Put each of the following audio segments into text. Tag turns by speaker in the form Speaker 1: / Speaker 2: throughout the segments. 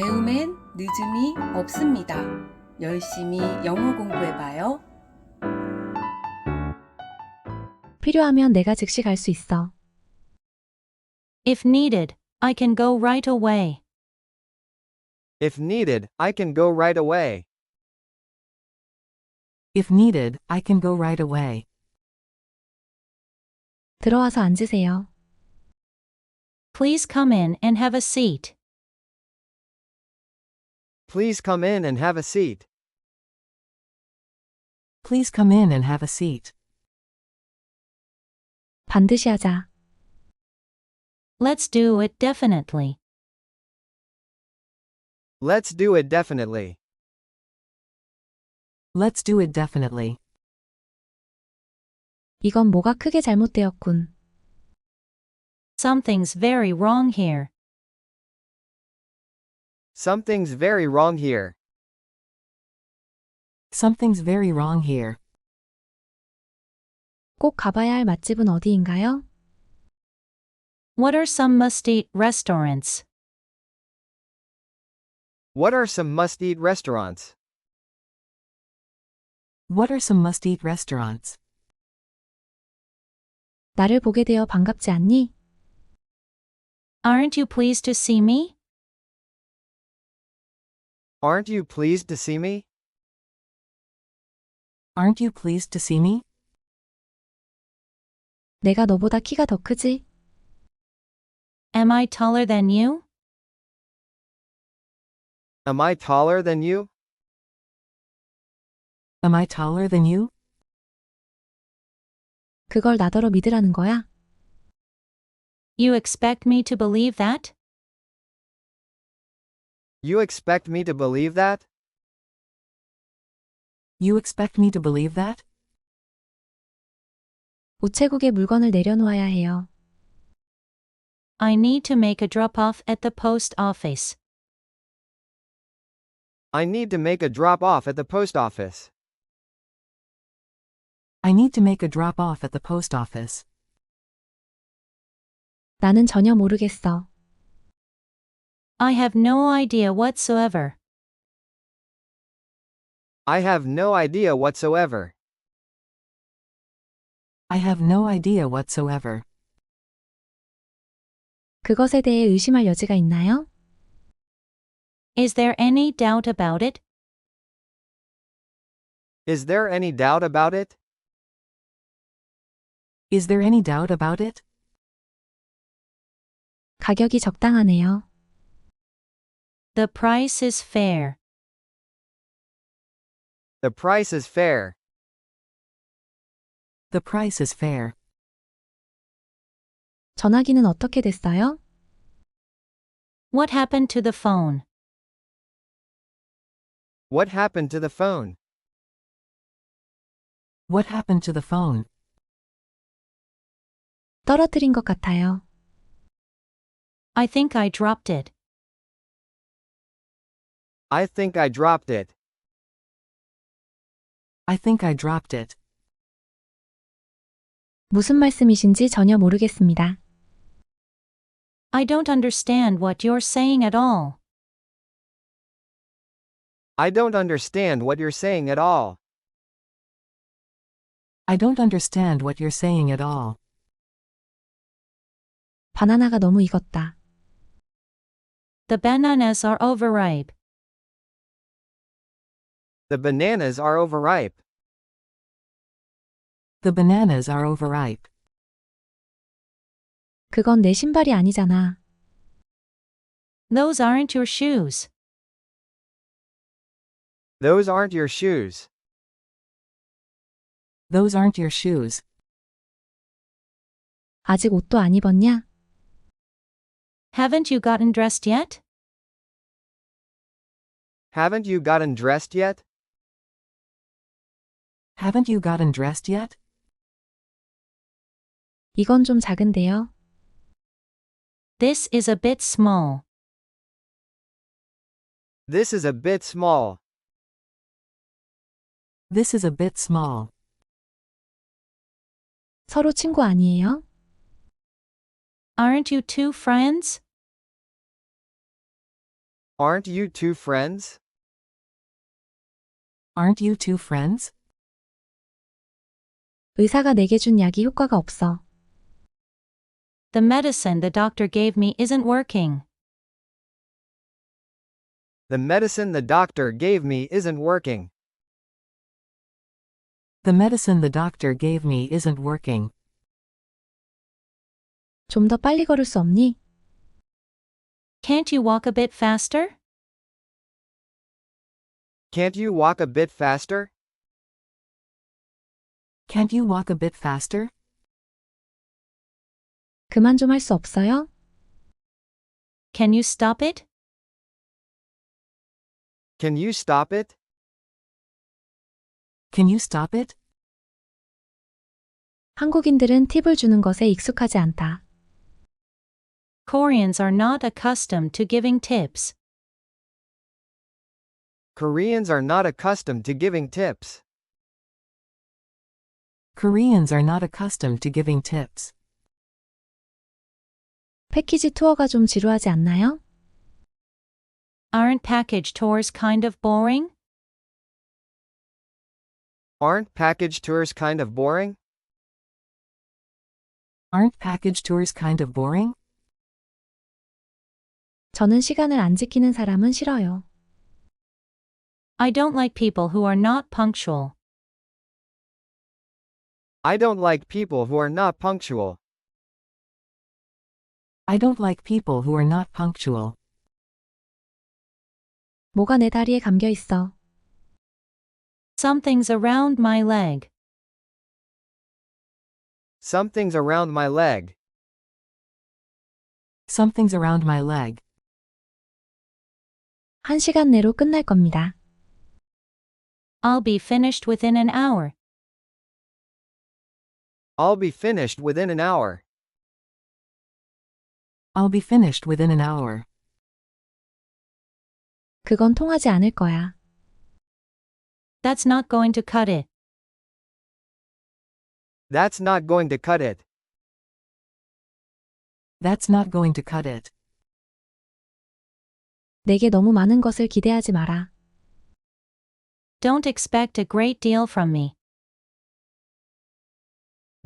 Speaker 1: 배움엔 늦음이 없습니다. 열심히 영어 공부해봐요.
Speaker 2: 필요하면 내가 즉시 갈 수 있어.
Speaker 3: If needed, I can go right away.
Speaker 4: If needed, I can go right away.
Speaker 5: If needed, I can go right away.
Speaker 2: 들어와서 앉으세요.
Speaker 3: Please come in and have a seat.
Speaker 4: Please come in and have a seat.
Speaker 5: Please come in and have a seat.
Speaker 2: 반드시 하자.
Speaker 3: Let's do it definitely.
Speaker 4: Let's do it definitely.
Speaker 5: Let's do it definitely.
Speaker 2: 이건 뭐가 크게 잘못되었군.
Speaker 3: Something's very wrong here.
Speaker 4: Something's very wrong here.
Speaker 5: Something's very wrong here.
Speaker 2: 꼭 가봐야 할 맛집은 어디인가요?
Speaker 3: What are some must-eat restaurants?
Speaker 4: What are some must-eat restaurants?
Speaker 5: What are some must-eat restaurants?
Speaker 2: 나를 보게 되어 반갑지 않니?
Speaker 3: Aren't you pleased to see me?
Speaker 4: Aren't you pleased to see me?
Speaker 5: Aren't you pleased to see me?
Speaker 2: 내가 너보다 키가 더 크지?
Speaker 3: Am I taller than you?
Speaker 4: Am I taller than you?
Speaker 5: Am I taller than you?
Speaker 2: 그걸 나더러 믿으라는 거야?
Speaker 3: You expect me to believe that?
Speaker 4: You expect me to believe that?
Speaker 5: You expect me to believe that?
Speaker 2: 우체국에 물건을 내려놓아야 해요.
Speaker 3: I need to make a drop-off at the post office.
Speaker 4: I need to make a drop-off at the post office.
Speaker 5: I need to make a drop-off at the post office.
Speaker 2: 나는 전혀 모르겠어.
Speaker 3: I have no idea whatsoever.
Speaker 4: I have no idea whatsoever.
Speaker 5: I have no idea whatsoever.
Speaker 2: 그것에 대해 의심할 여지가 있나요?
Speaker 3: Is there any doubt about it?
Speaker 4: Is there any doubt about it?
Speaker 5: Is there any doubt about it?
Speaker 2: 가격이 적당하네요.
Speaker 3: The price is fair.
Speaker 4: The price is fair.
Speaker 5: The price is fair.
Speaker 2: 전화기는 어떻게 됐어요?
Speaker 3: What happened to the phone?
Speaker 4: What happened to the phone?
Speaker 5: What happened to the phone?
Speaker 2: 떨어뜨린 것 같아요.
Speaker 3: I think I dropped it.
Speaker 4: I think I dropped it.
Speaker 5: I think I dropped it.
Speaker 2: 무슨 말씀이신지 전혀 모르겠습니다.
Speaker 3: I don't understand what you're saying at all.
Speaker 4: I don't understand what you're saying at all.
Speaker 5: I don't understand what you're saying at all.
Speaker 2: 바나나가 너무 익었다.
Speaker 3: The bananas are overripe.
Speaker 4: The bananas are overripe.
Speaker 5: The bananas are overripe.
Speaker 2: 그건 내 신발이 아니잖아.
Speaker 3: Those aren't your shoes.
Speaker 4: Those aren't your shoes.
Speaker 5: Those aren't your shoes.
Speaker 2: 아직 옷도 안 입었냐?
Speaker 3: Haven't you gotten dressed yet?
Speaker 4: Haven't you gotten dressed yet?
Speaker 5: Haven't you gotten dressed yet?
Speaker 2: 이건 좀 작은데요.
Speaker 3: This is a bit small.
Speaker 4: This is a bit small.
Speaker 5: This is a bit small.
Speaker 2: 서로 친구 아니에요?
Speaker 3: Aren't you two friends?
Speaker 4: Aren't you two friends?
Speaker 5: Aren't you two friends?
Speaker 2: 의사가 내게 준 약이 효과가 없어.
Speaker 3: The medicine the doctor gave me isn't working.
Speaker 4: The medicine the doctor gave me isn't working.
Speaker 5: The medicine the doctor gave me isn't working.
Speaker 2: 좀 더 빨리 걸을 수 없니?
Speaker 3: Can't you walk a bit faster?
Speaker 4: Can't you walk a bit faster?
Speaker 5: Can't you walk a bit faster?
Speaker 2: 그만 좀 할 수 없어요?
Speaker 3: Can you stop it?
Speaker 4: Can you stop it?
Speaker 5: Can you stop it?
Speaker 2: 한국인들은 팁을 주는 것에 익숙하지 않다.
Speaker 3: Koreans are not accustomed to giving tips.
Speaker 4: Koreans are not accustomed to giving tips.
Speaker 5: Koreans are not accustomed to giving tips.
Speaker 2: 패키지 투어가 좀 지루하지 않나요?
Speaker 3: Aren't package tours kind of boring?
Speaker 4: Aren't package tours kind of boring?
Speaker 5: Aren't package tours kind of boring?
Speaker 2: 저는 시간을 안 지키는 사람은 싫어요.
Speaker 3: I don't like people who are not punctual.
Speaker 4: I don't like people who are not punctual.
Speaker 5: I don't like people who are not punctual.
Speaker 2: 뭐가 내 다리에 감겨 있어.
Speaker 3: Something's around my leg.
Speaker 4: Something's around my leg.
Speaker 5: Something's around my leg.
Speaker 2: 1시간 내로 끝날 겁니다.
Speaker 3: I'll be finished within an hour.
Speaker 4: I'll be finished within an hour.
Speaker 5: I'll be finished within an hour.
Speaker 2: 그건 통하지 않을 거야.
Speaker 3: That's not going to cut it.
Speaker 4: That's not going to cut it.
Speaker 5: That's not going to cut it.
Speaker 2: 내게 너무 많은 것을 기대하지 마라.
Speaker 3: Don't expect a great deal from me.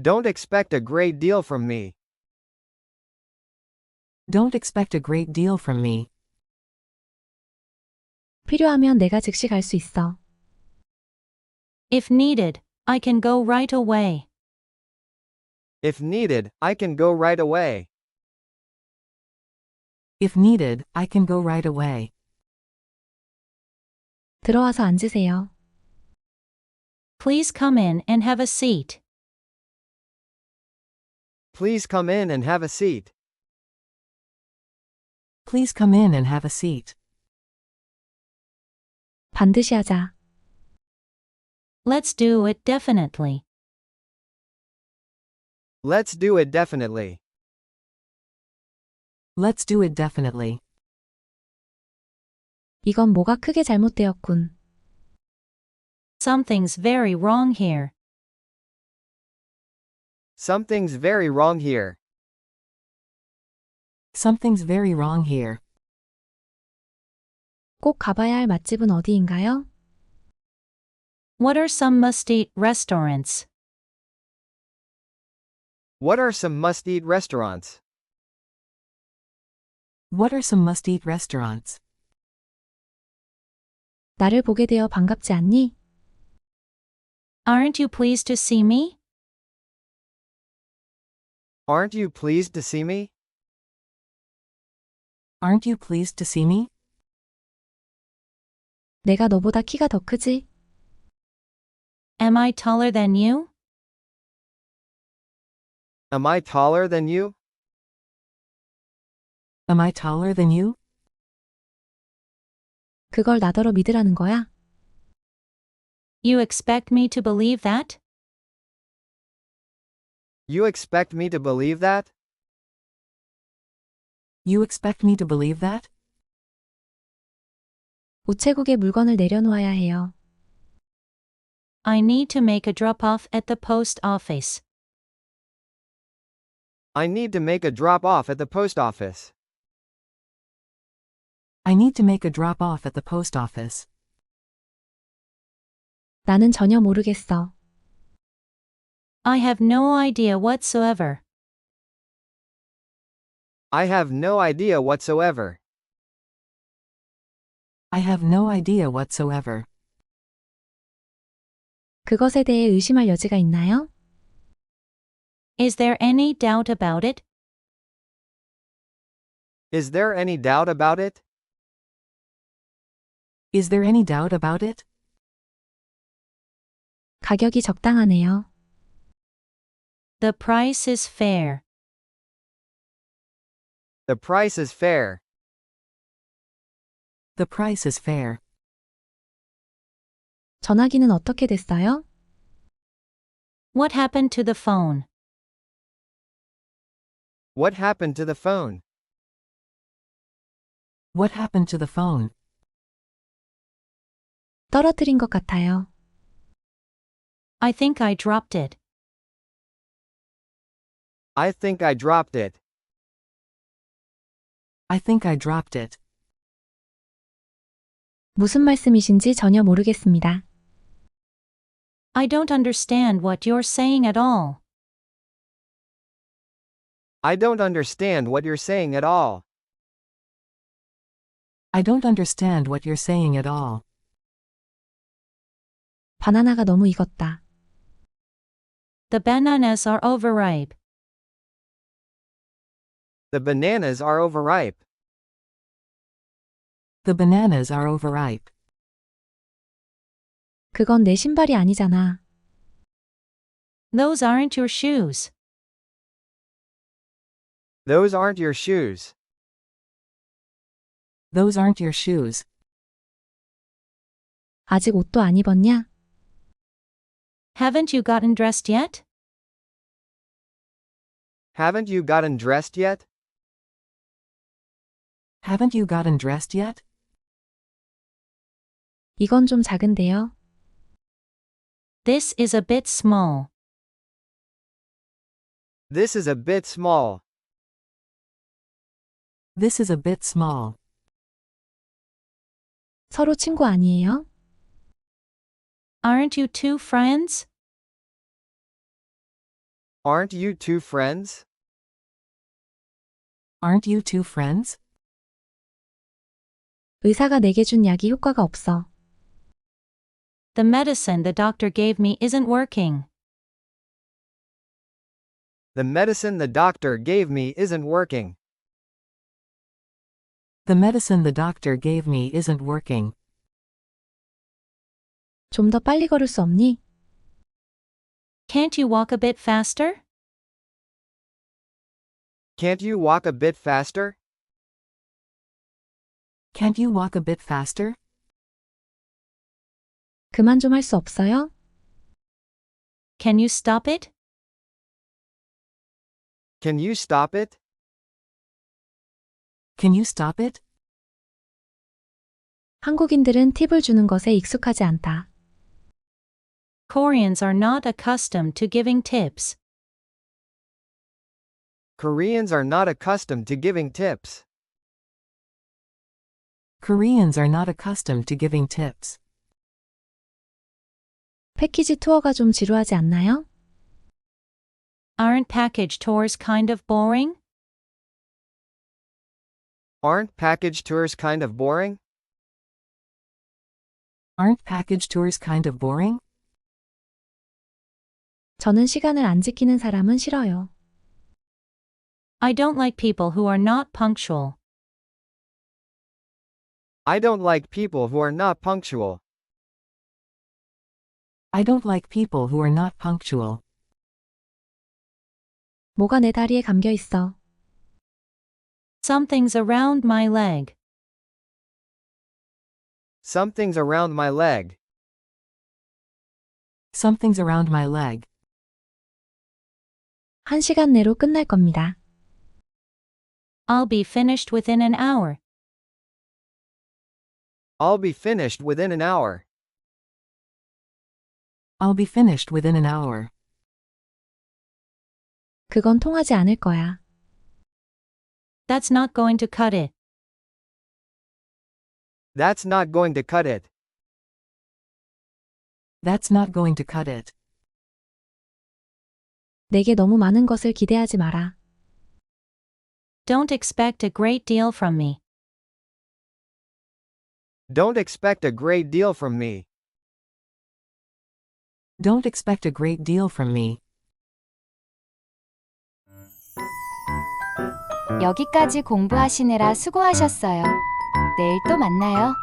Speaker 4: Don't expect a great deal from me.
Speaker 5: Don't expect a great deal from me.
Speaker 2: 필요하면 내가 즉시 갈 수 있어.
Speaker 3: If needed, I can go right away.
Speaker 4: If needed, I can go right away.
Speaker 5: If needed, I can go right away.
Speaker 2: 들어와서 앉으세요.
Speaker 3: Please come in and have a seat.
Speaker 4: Please come in and have a seat.
Speaker 5: Please come in and have a seat.
Speaker 2: 반드시 하자.
Speaker 3: Let's do it definitely.
Speaker 4: Let's do it definitely.
Speaker 5: Let's do it definitely.
Speaker 2: 이건 뭐가 크게 잘못되었군.
Speaker 3: Something's very wrong here.
Speaker 4: Something's very wrong here.
Speaker 5: Something's very wrong here.
Speaker 2: 꼭 가봐야 할 맛집은 어디인가요?
Speaker 3: What are some must-eat restaurants?
Speaker 4: What are some must-eat restaurants?
Speaker 5: What are some must-eat restaurants?
Speaker 2: 나를 보게 되어 반갑지 않니?
Speaker 3: Aren't you pleased to see me?
Speaker 4: Aren't you pleased to see me?
Speaker 5: Aren't you pleased to see me?
Speaker 2: 내가 너보다 키가 더 크지?
Speaker 3: Am I taller than you?
Speaker 4: Am I taller than you?
Speaker 5: Am I taller than you?
Speaker 2: 그걸 나더러 믿으라는 거야?
Speaker 3: You expect me to believe that?
Speaker 4: You expect me to believe that?
Speaker 5: You expect me to believe that?
Speaker 2: 우체국에 물건을 내려놓아야 해요.
Speaker 3: I need to make a drop-off at the post office.
Speaker 4: I need to make a drop-off at the post office.
Speaker 5: I I need to make a drop off at the post office.
Speaker 2: 나는 전혀 모르겠어.
Speaker 3: I have no idea whatsoever.
Speaker 4: I have no idea whatsoever.
Speaker 5: I have no idea whatsoever.
Speaker 2: 그것에 대해 의심할 여지가 있나요?
Speaker 3: Is there any doubt about it?
Speaker 4: Is there any doubt about it?
Speaker 5: Is there any doubt about it?
Speaker 2: 가격이 적당하네요.
Speaker 3: The price is fair.
Speaker 4: The price is fair.
Speaker 5: The price is fair.
Speaker 2: 전화기는 어떻게 됐어요?
Speaker 3: What happened to the phone?
Speaker 4: What happened to the phone?
Speaker 5: What happened to the phone?
Speaker 2: 떨어뜨린 것 같아요.
Speaker 3: I think I dropped it.
Speaker 4: I think I dropped it.
Speaker 5: I think I dropped it.
Speaker 2: 무슨 말씀이신지 전혀 모르겠습니다.
Speaker 3: I don't understand what you're saying at all.
Speaker 4: I don't understand what you're saying at all.
Speaker 5: I don't understand what you're saying at all.
Speaker 2: 바나나가 너무 익었다.
Speaker 3: The bananas are overripe.
Speaker 4: The bananas are overripe.
Speaker 5: The bananas are overripe.
Speaker 2: 그건 내 신발이 아니잖아.
Speaker 3: Those aren't your shoes.
Speaker 4: Those aren't your shoes.
Speaker 5: Those aren't your shoes.
Speaker 2: 아직 옷도 안 입었냐?
Speaker 3: Haven't you gotten dressed yet?
Speaker 4: Haven't you gotten dressed yet?
Speaker 5: Haven't you gotten dressed yet?
Speaker 2: 이건 좀 작은데요.
Speaker 3: This is a bit small.
Speaker 4: This is a bit small.
Speaker 5: This is a bit small.
Speaker 2: 서로 친구 아니에요?
Speaker 3: Aren't you two friends?
Speaker 4: Aren't you two friends?
Speaker 5: Aren't you two friends?
Speaker 2: 의사가 내게 준 약이 효과가 없어.
Speaker 3: The medicine the doctor gave me isn't working.
Speaker 4: The medicine the doctor gave me isn't working.
Speaker 5: The medicine the doctor gave me isn't working.
Speaker 2: 좀 더 빨리 걸을 수 없니?
Speaker 3: Can't you walk a bit faster?
Speaker 4: Can't you walk a bit faster?
Speaker 5: Can't you walk a bit faster?
Speaker 2: 그만 좀 할 수 없어요?
Speaker 3: Can you stop it?
Speaker 4: Can you stop it?
Speaker 5: Can you stop it?
Speaker 2: 한국인들은 팁을 주는 것에 익숙하지 않다.
Speaker 3: Koreans are not accustomed to giving tips.
Speaker 4: Koreans are not accustomed to giving tips.
Speaker 5: Koreans are not accustomed to giving tips.
Speaker 2: 패키지 투어가 좀 지루하지 않나요?
Speaker 3: Aren't package tours kind of boring?
Speaker 4: Aren't package tours kind of boring?
Speaker 5: Aren't package tours kind of boring?
Speaker 2: 저는 시간을 안 지키는 사람은 싫어요.
Speaker 3: I don't like people who are not punctual.
Speaker 4: I don't like people who are not punctual.
Speaker 5: I don't like people who are not punctual.
Speaker 2: 뭐가 내 다리에 감겨 있어.
Speaker 3: Something's around my leg.
Speaker 4: Something's around my leg.
Speaker 5: Something's around my leg.
Speaker 2: 1시간 내로 끝날 겁니다.
Speaker 3: I'll be finished within an hour.
Speaker 4: I'll be finished within an hour.
Speaker 5: I'll be finished within an hour.
Speaker 2: 그건 통하지 않을 거야.
Speaker 3: That's not going to cut it.
Speaker 4: That's not going to cut it.
Speaker 5: That's not going to cut it.
Speaker 2: 내게 너무 많은 것을 기대하지 마라.
Speaker 3: Don't expect a great deal from me.
Speaker 4: Don't expect a great deal from me.
Speaker 5: Don't expect a great deal from me.
Speaker 6: 여기까지 공부하시느라 수고하셨어요. 내일 또 만나요.